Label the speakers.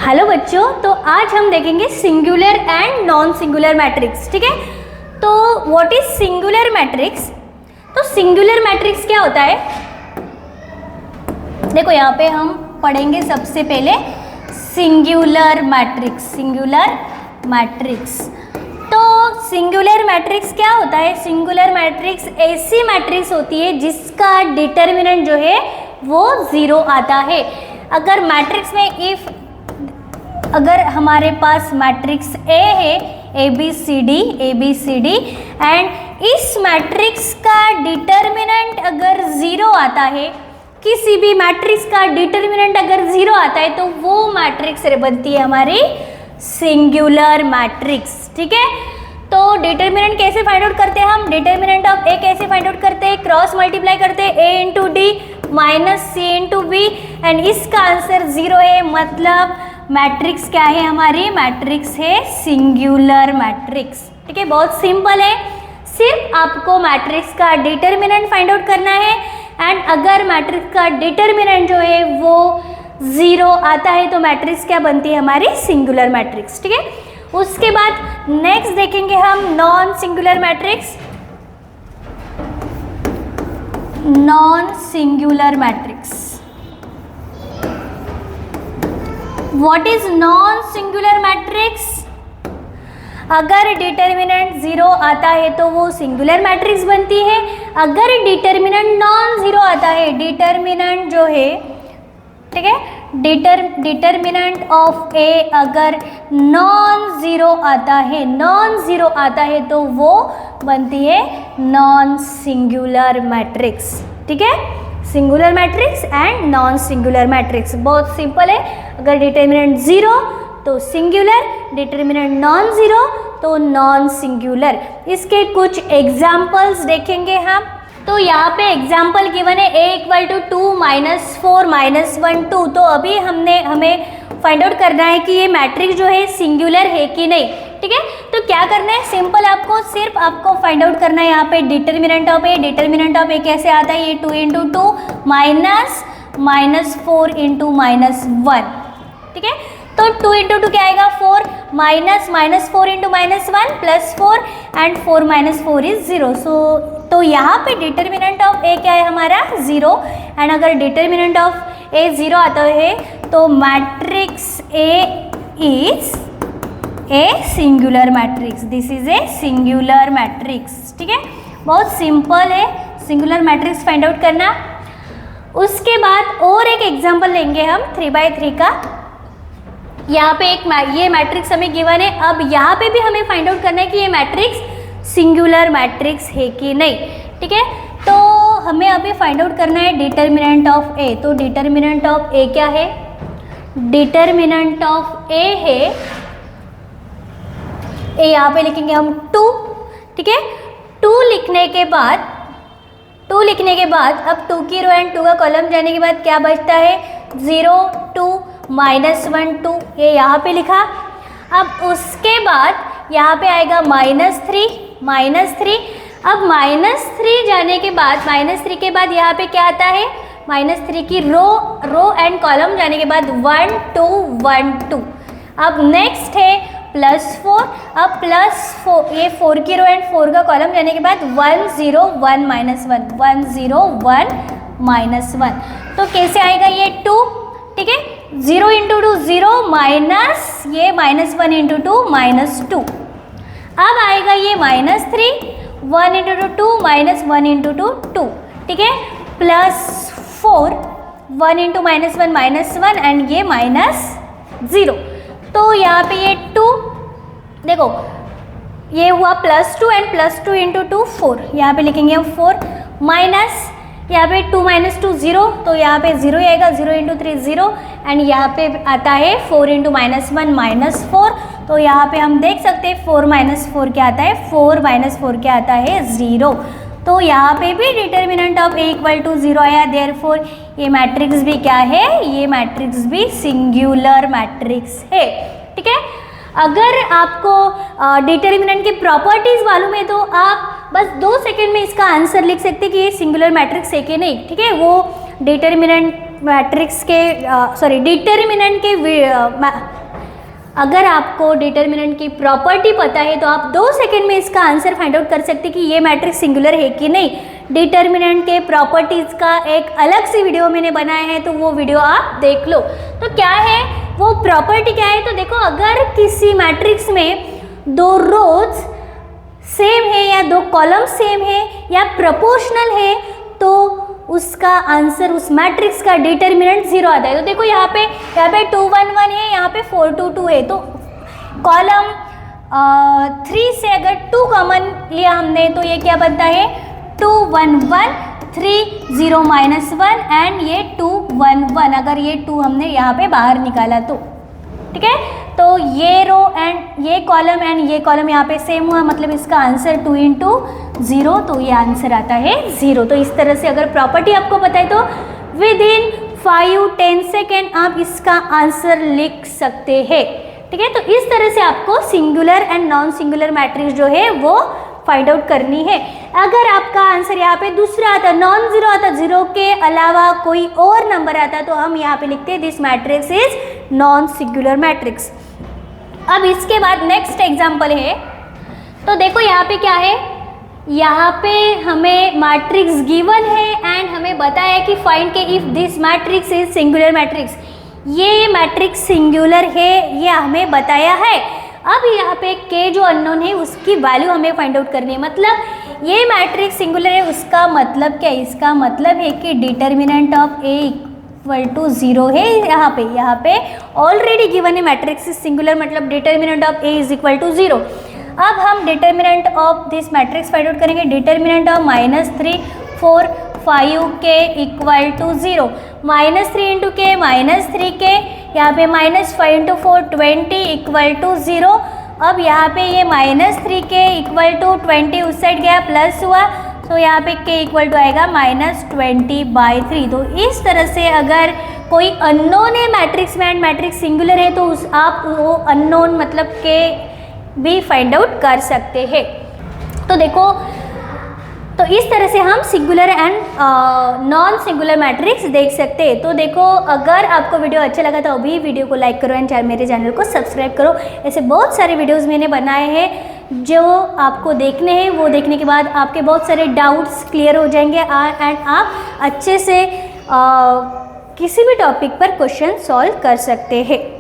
Speaker 1: Hello बच्चों, तो आज हम देखेंगे singular and non singular matrix. ठीक है, तो व्हाट इज सिंगुलर मैट्रिक्स? तो सिंगुलर मैट्रिक्स क्या होता है? देखो यहाँ पे हम पढ़ेंगे सबसे पहले सिंगुलर मैट्रिक्स। सिंगुलर मैट्रिक्स, तो सिंगुलर मैट्रिक्स क्या होता है? सिंगुलर मैट्रिक्स ऐसी मैट्रिक्स होती है जिसका डिटर्मिनेंट जो है वो ज़ीरो आता है। अगर मैट्रिक्स में अगर हमारे पास मैट्रिक्स ए है A B C D and इस मैट्रिक्स का डिटर्मिनेंट अगर ज़ीरो आता है, किसी भी मैट्रिक्स का डिटर्मिनेंट अगर ज़ीरो आता है तो वो मैट्रिक्स बनती है हमारी सिंगुलर मैट्रिक्स। ठीक है, तो डिटर्मिनेंट कैसे फाइंड आउट करते हैं हम? डिटर्मिनेंट ऑफ ए कैसे फाइंड आउट करते हैं? क्रॉस मल्टीप्लाई करते हैं A into D minus C into B and इसका आंसर ज़ीरो है, मतलब मैट्रिक्स क्या है हमारी? मैट्रिक्स है सिंगुलर मैट्रिक्स। ठीक है, बहुत सिंपल है, सिर्फ आपको मैट्रिक्स का डिटर्मिनेंट फाइंड आउट करना है एंड अगर मैट्रिक्स का डिटर्मिनेंट जो है वो ज़ीरो आता है तो मैट्रिक्स क्या बनती है हमारी? Singular matrix. ठीक है, उसके बाद नेक्स्ट देखेंगे हम non singular matrix. Non singular matrix, what is non singular matrix? अगर डिटर्मिनेंट ज़ीरो आता है तो वो सिंगुलर मैट्रिक्स बनती है। अगर डिटर्मिनेंट नॉन ज़ीरो आता है, डिटर्मिनेंट जो है, ठीक है, डिटर्मिनेंट ऑफ ए अगर नॉन ज़ीरो आता है तो वो बनती है नॉन सिंगुलर मैट्रिक्स। ठीक है, singular matrix and non singular matrix बहुत सिंपल है। अगर डिटर्मिनेंट ज़ीरो तो सिंगुलर, डिटर्मिनेंट नॉन ज़ीरो तो नॉन सिंगुलर। इसके कुछ एग्जाम्पल्स देखेंगे हम। तो यहाँ पे एग्जाम्पल गिवन है a equal to 2 minus 4 minus 1 2। तो अभी हमें फाइंड आउट करना है कि ये मैट्रिक्स जो है सिंगुलर है कि नहीं। ठीक है, तो क्या करना है? सिंपल, सिर्फ आपको फाइंड आउट करना है यहाँ पे determinant of A. Determinant of A कैसे आता है? ये 2 इंटू 2 माइनस 4 इंटू माइनस 1। ठीक है, तो 2 इंटू 2 क्या आएगा? 4 minus 4 into minus 1 plus 4 and 4 minus 4 is 0। तो यहाँ पे डिटर्मिनेंट ऑफ ए क्या है हमारा? 0 एंड अगर डिटर्मिनेंट ऑफ ए 0 आता है तो matrix A is a singular matrix. This is a singular matrix. ठीक है, बहुत सिंपल है सिंगुलर मैट्रिक्स फाइंड आउट करना। उसके बाद और एक एग्जांपल लेंगे हम 3/3 का। यहाँ पे ये मैट्रिक्स हमें गिवन है। अब यहाँ पे भी हमें फाइंड आउट करना है कि ये मैट्रिक्स सिंगुलर मैट्रिक्स है कि नहीं। ठीक है, तो हमें अभी फाइंड आउट करना है डिटर्मिनेंट ऑफ ए। तो डिटर्मिनेंट ऑफ ए क्या है? डिटर्मिनेंट ऑफ ए है, ए यहाँ पे लिखेंगे हम 2। ठीक है, 2 लिखने के बाद अब 2 की रो एंड 2 का कॉलम जाने के बाद क्या बचता है? 0 2 माइनस 1 2, ये यहाँ पे लिखा। अब उसके बाद यहाँ पे आएगा माइनस 3। अब माइनस 3 जाने के बाद, माइनस 3 के बाद यहाँ पे क्या आता है? माइनस 3 की रो एंड कॉलम जाने के बाद 1 2 1 2। अब नेक्स्ट है प्लस 4। अब प्लस 4, ये 4 की रो एंड 4 का कॉलम जाने के बाद 1 0 1 माइनस 1 1 0 1 माइनस 1। तो कैसे आएगा ये 2? ठीक है, 0 इंटू 2 0 माइनस ये माइनस 1 इंटू 2 माइनस 2। अब आएगा ये माइनस 3 1 इंटू 2 माइनस 1 इंटू 2 2। ठीक है, plus 4 1 into minus 1 minus 1 and ये माइनस 0। तो यहाँ पे ये 2, देखो ये हुआ प्लस 2 एंड प्लस 2 इंटू 2 4। यहाँ पे लिखेंगे हम 4 माइनस, यहाँ पे 2 माइनस 2 0, तो यहाँ पे 0 ही आएगा। 0 इंटू 3 0 एंड यहाँ पे आता है 4 इंटू माइनस 1 माइनस 4। तो यहाँ पे हम देख सकते हैं 4 माइनस 4 क्या आता है? 4 माइनस 4 क्या आता है? 0। तो यहाँ पे भी determinant of A equal to 0 आया, देयरफॉर ये मैट्रिक्स भी क्या है? ये मैट्रिक्स भी सिंगुलर मैट्रिक्स है। ठीक है, अगर आपको डिटर्मिनेंट की प्रॉपर्टीज मालूम है तो आप बस 2 सेकंड में इसका आंसर लिख सकते हैं कि ये सिंगुलर मैट्रिक्स है कि नहीं। ठीक है, वो डिटर्मिनेंट मैट्रिक्स के डिटर्मिनेंट के अगर आपको डिटर्मिनेंट की प्रॉपर्टी पता है तो आप 2 सेकंड में इसका आंसर फाइंड आउट कर सकते हैं कि ये मैट्रिक्स सिंगुलर है कि नहीं। डिटर्मिनेंट के प्रॉपर्टीज़ का एक अलग से वीडियो मैंने बनाया है, तो वो वीडियो आप देख लो। तो क्या है वो प्रॉपर्टी, क्या है तो देखो, अगर किसी मैट्रिक्स में 2 रोज सेम है या 2 कॉलम सेम है या प्रोपोर्शनल है तो उसका आंसर, उस मैट्रिक्स का डिटर्मिनेंट 0 आता है। तो देखो यहाँ पे 2 1 1 है, यहाँ पे 4 2 2 है, तो कॉलम 3 से अगर 2 कॉमन लिया हमने तो ये क्या बनता है 2 1 1 3 0 -1 एंड ये 2 1 1, अगर ये 2 हमने यहाँ पे बाहर निकाला तो ठीक है। तो ये रो एंड ये कॉलम एंड ये कॉलम यहाँ पे सेम हुआ, मतलब इसका आंसर 2 × 0, तो ये आंसर आता है 0। तो इस तरह से अगर प्रॉपर्टी आपको पता है तो विद इन 5-10 सेकेंड आप इसका आंसर लिख सकते हैं, ठीक है। तो इस तरह से आपको singular and non singular matrix जो है वो फाइंड आउट करनी है। अगर आपका आंसर यहाँ पे दूसरा आता, नॉन जीरो आता, 0 के अलावा कोई और नंबर आता, तो हम यहाँ पे लिखते हैं this matrix is non singular matrix. अब इसके बाद नेक्स्ट एग्जाम्पल है, तो देखो यहाँ पे क्या है, यहाँ पे हमें मैट्रिक्स गिवन है एंड हमें बताया कि फाइंड के if this matrix is singular matrix, ये मैट्रिक्स सिंगुलर है, ये हमें बताया है। अब यहाँ पे के जो अननोन है उसकी वैल्यू हमें फाइंड आउट करनी है, मतलब ये मैट्रिक्स सिंगुलर है, उसका मतलब क्या है, इसका मतलब है कि determinant of A equal to 0 है। यहाँ पे ऑलरेडी गिवन है मैट्रिक्स इज सिंगुलर, मतलब determinant of A is equal to 0। अब हम determinant of this matrix find out करेंगे, डिटर्मिनेंट ऑफ -3 4 5 के इक्वल टू 0, -3 × के -3k, यहाँ पे -5 × 4 20 इक्वल टू 0। अब यहाँ पे ये -3k इक्वल टू 20 उस साइड गया प्लस हुआ, तो यहाँ पे k इक्वल टू आएगा -20/3। तो इस तरह से अगर कोई अननोन है मैट्रिक्स में एंड मैट्रिक्स सिंगुलर है तो आप वो अननोन मतलब k भी फाइंड आउट कर सकते हैं। तो देखो, तो इस तरह से हम singular and non singular matrix देख सकते हैं। तो देखो, अगर आपको वीडियो अच्छा लगा तो अभी वीडियो को लाइक करो एंड मेरे चैनल को सब्सक्राइब करो। ऐसे बहुत सारे वीडियोस मैंने बनाए हैं जो आपको देखने हैं, वो देखने के बाद आपके बहुत सारे डाउट्स क्लियर हो जाएंगे एंड आप अच्छे से किसी भी टॉपिक पर क्वेश्चन सॉल्व कर सकते हैं।